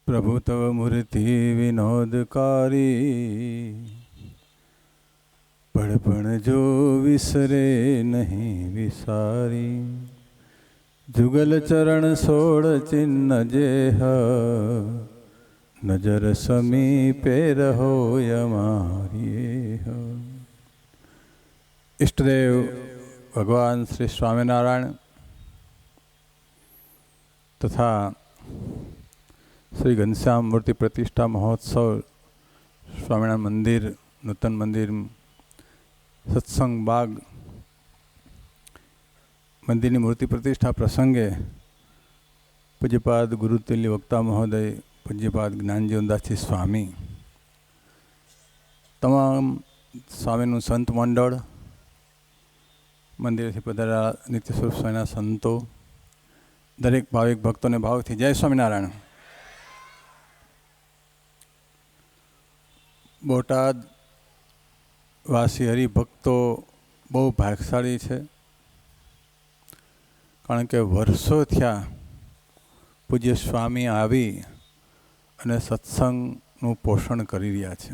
प्रभु तव मूर्ति विनोदकारी, पढ़पण जो विसरे नहीं विसारी। जुगल चरण सोड़ चिन्ह जेह, नजर समीपे रहो यमारी। इष्टदेव भगवान श्री स्वामीनारायण तथा श्री घनश्याम मूर्ति प्रतिष्ठा महोत्सव स्वामीनारायण मंदिर नूतन मंदिर सत्संग बाग मंदिर की मूर्ति प्रतिष्ठा प्रसंगे पूज्यपाद गुरुतुल्य वक्ता महोदय पूज्यपाद ज्ञानजीवनदासजी स्वामी, तमाम स्वामीनु संत मंडल, मंदिर से पधारा नित्य स्वरूप स्वामीना संतो, दरेक भाविक भक्तों ने भाव थी जय स्वामीनारायण। बोटाद वासी हरिभक्तो बहु भाग्यशाળી છે, કારણ કે વર્ષો થયા પૂજ્ય સ્વામી આવી અને સત્સંગનું પોષણ કરી રહ્યા છે।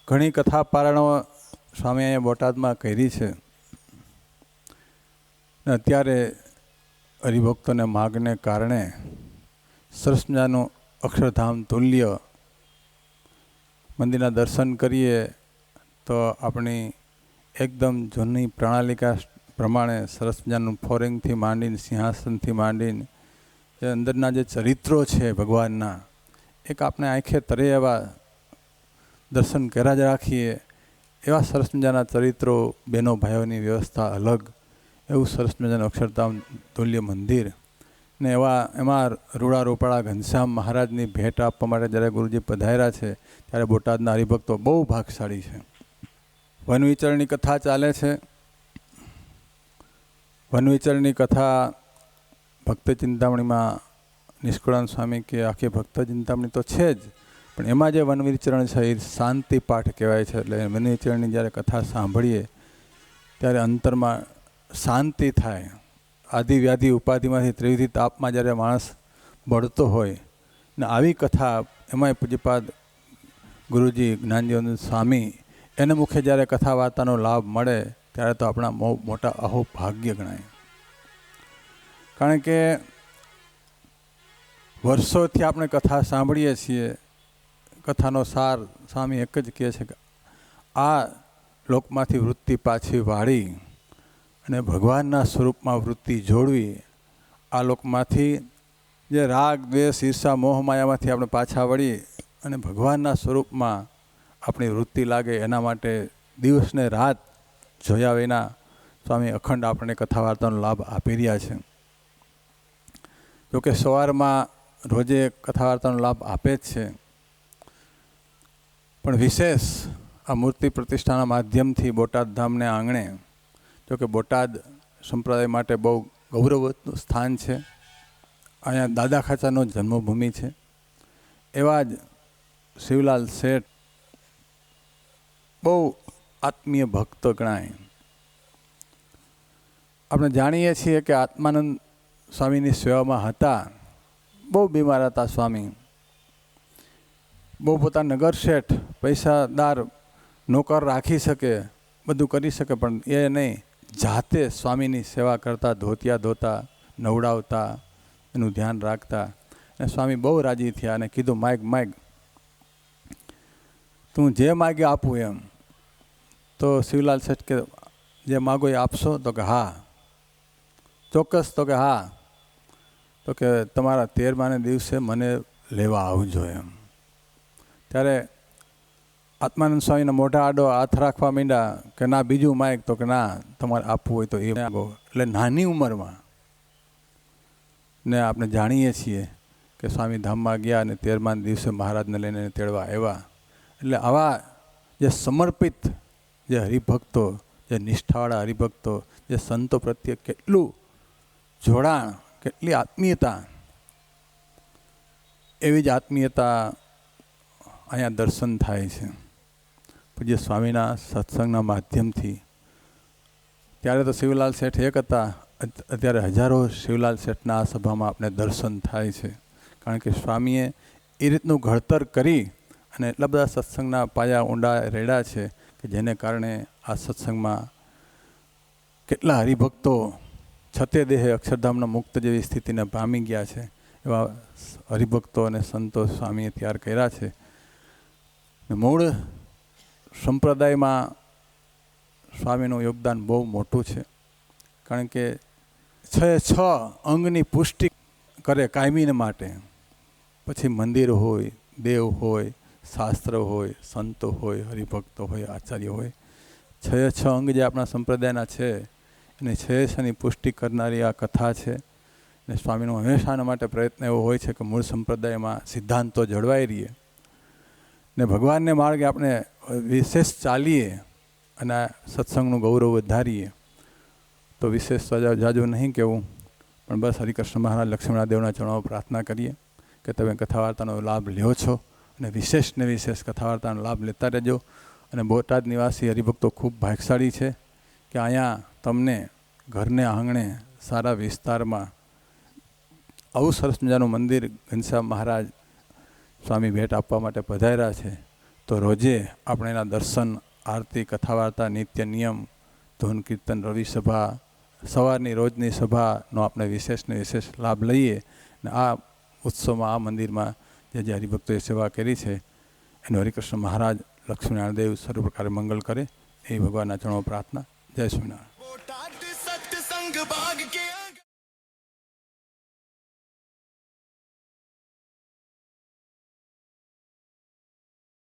ઘણી કથા પારાયણો સ્વામી અહીંયા બોટાદમાં કરી છે ને અત્યારે હરિભક્તોને માગને કારણે સરસ મજાનું અક્ષરધામ તુલ્ય મંદિરના દર્શન કરીએ તો આપણી એકદમ જૂની પ્રણાલિકા પ્રમાણે સરસ મજાનું ફોરિંગથી માંડીને સિંહાસનથી માંડીને જે અંદરના જે ચરિત્રો છે ભગવાનના, એક આપણે આંખે તરે એવા દર્શન કર્યા જ રાખીએ એવા સરસ મજાના ચરિત્રો, બહેનો ભાઈઓની વ્યવસ્થા અલગ, એવું સરસ મજાનું અક્ષરધામ તુલ્ય મંદિર ને એમાં રૂડા રોપાળા ઘનશ્યામ મહારાજની ભેટ આપવા માટે જ્યારે ગુરુજી પધાર્યા છે ત્યારે બોટાદના હરિભક્તો બહુ ભાગશાળી છે। વન વિચરણની કથા ચાલે છે। વન વિચરણની કથા ભક્ત ચિંતામણીમાં નિષ્કુળાનંદ સ્વામી કે આખી ભક્ત ચિંતામણી તો છે જ, પણ એમાં જે વન વિચરણ છે એ શાંતિ પાઠ કહેવાય છે। એટલે વન વિચરણની જ્યારે કથા સાંભળીએ ત્યારે અંતરમાં શાંતિ થાય। આદિ વ્યાધિ ઉપાધિમાંથી ત્રિવિધિ તાપમાં જ્યારે માણસ બળતો હોય ને આવી કથા, એમાંય પૂજ્યપાદ ગુરુજી જ્ઞાનજીવન સ્વામી એને મુખે જ્યારે કથા વાર્તાનો લાભ મળે ત્યારે તો આપણા મોટા અહોભાગ્ય ગણાય। કારણ કે વર્ષોથી આપણે કથા સાંભળીએ છીએ, કથાનો સાર સ્વામી એક જ કહે છે કે આ લોકમાંથી વૃત્તિ પાછી વાળી અને ભગવાનના સ્વરૂપમાં વૃત્તિ જોડવી, આ લોકમાંથી જે રાગ દ્વેષ ઈર્ષા મોહ માયામાંથી આપણે પાછા વળી અને ભગવાનના સ્વરૂપમાં આપણી વૃત્તિ લાગે એના માટે દિવસ ને રાત જોયા વિના સ્વામી અખંડ આપણને કથા વાર્તાનો લાભ આપી રહ્યા છે। જોકે સવારમાં રોજે કથા વાર્તાનો લાભ આપે જ છે, પણ વિશેષ આ મૂર્તિ પ્રતિષ્ઠાના માધ્યમથી બોટાદ ધામને આંગણે, જોકે બોટાદ સંપ્રદાય માટે બહુ ગૌરવનું સ્થાન છે, અહીંયા દાદા ખાચાનો જન્મભૂમિ છે, એવા જ શિવલાલ શેઠ બહુ આત્મીય ભક્ત ગણાય। આપણે જાણીએ છીએ કે આત્માનંદ સ્વામીની સેવામાં હતા, બહુ બીમાર હતા સ્વામી, બહુ પોતાના નગર શેઠ પૈસાદાર નોકર રાખી શકે, બધું કરી શકે, પણ એ નહીં, જાતે સ્વામીની સેવા કરતા, ધોતિયા ધોતા, નવડાવતા, એનું ધ્યાન રાખતા। અને સ્વામી બહુ રાજી થયા અને કીધું માગ તું જે માગે આપું એમ। તો શિવલાલ શેઠ કે જે માગો એ આપશો? તો કે હા। ચોક્કસ? તો કે હા। તો કે તમારા 13માને દિવસે મને લેવા આવજો એમ। ત્યારે આત્માનંદ સ્વામીના મોઢા આડો હાથ રાખવા માંડ્યા કે ના બીજું માગ? તો કે ના, તમારે આપવું હોય તો એ માગો। એટલે નાની ઉંમરમાં ને આપણે જાણીએ છીએ કે સ્વામી ધામમાં ગયા અને 13મા દિવસે મહારાજને લઈને તેડવા આવ્યા। એટલે આવા જે સમર્પિત જે હરિભક્તો, જે નિષ્ઠાવાળા હરિભક્તો, જે સંતો પ્રત્યે કેટલું જોડાણ, કેટલી આત્મીયતા, એવી જ આત્મીયતા અહીંયા દર્શન થાય છે પૂજ્ય સ્વામીના સત્સંગના માધ્યમથી। ત્યારે તો શિવલાલ શેઠ એક હતા, અત્યારે હજારો શિવલાલ શેઠના આ સભામાં આપણે દર્શન થાય છે। કારણ કે સ્વામીએ એ રીતનું ઘડતર કરી અને એટલા બધા સત્સંગના પાયા ઊંડા રેડા છે કે જેને કારણે આ સત્સંગમાં કેટલા હરિભક્તો છતે દેહે અક્ષરધામના મુક્ત જેવી સ્થિતિને પામી ગયા છે. એવા હરિભક્તો અને સંતો સ્વામીએ તૈયાર કર્યા છે. મૂળ સંપ્રદાયમાં સ્વામીનું યોગદાન બહુ મોટું છે. કારણ કે 6 અંગની પુષ્ટિ કરે કાયમીને માટે. પછી મંદિર હોય, દેવ હોય, શાસ્ત્ર હોય, સંતો હોય, હરિભક્તો હોય, આચાર્ય હોય, 6 અંગ જે આપણા સંપ્રદાયના છે એને 6ની પુષ્ટિ કરનારી આ કથા છે. અને સ્વામીનો હંમેશાના માટે પ્રયત્ન એવો હોય છે કે મૂળ સંપ્રદાયમાં સિદ્ધાંતો જળવાઈ રહીએ ને ભગવાનને માર્ગે આપણે વિશેષ ચાલીએ અને આ સત્સંગનું ગૌરવ વધારીએ. તો વિશેષ જાજુ નહીં કહેવું, પણ બસ હરિકૃષ્ણ મહારાજ લક્ષ્મણદેવના ચરણો પ્રાર્થના કરીએ કે તમે કથા વાર્તાનો લાભ લ્યો છો અને વિશેષને વિશેષ કથા વાર્તાનો લાભ લેતા રહેજો. અને બોટાદ નિવાસી હરિભક્તો ખૂબ ભાગ્યશાળી છે કે અહીંયા તમને ઘરને આંગણે સારા વિસ્તારમાં આવું સરસ મજાનું મંદિર ઘનશ્યામ મહારાજ સ્વામી ભેટ આપવા માટે પધાર્યા છે. તો રોજે આપણે એના દર્શન, આરતી, કથા વાર્તા, નિત્ય નિયમ, ધૂન કીર્તન, રવિ સભા, સવારની રોજની સભાનો આપણે વિશેષને વિશેષ લાભ લઈએ. ને આ ઉત્સવમાં, આ મંદિરમાં જે હરિભક્તોએ સેવા કરી છે એનું હરિકૃષ્ણ મહારાજ લક્ષ્મીનારાયણ દેવ સર્વ પ્રકારે મંગલ કરે એ ભગવાનના ચરણો પ્રાર્થના. જય સ્વામિનારાયણ.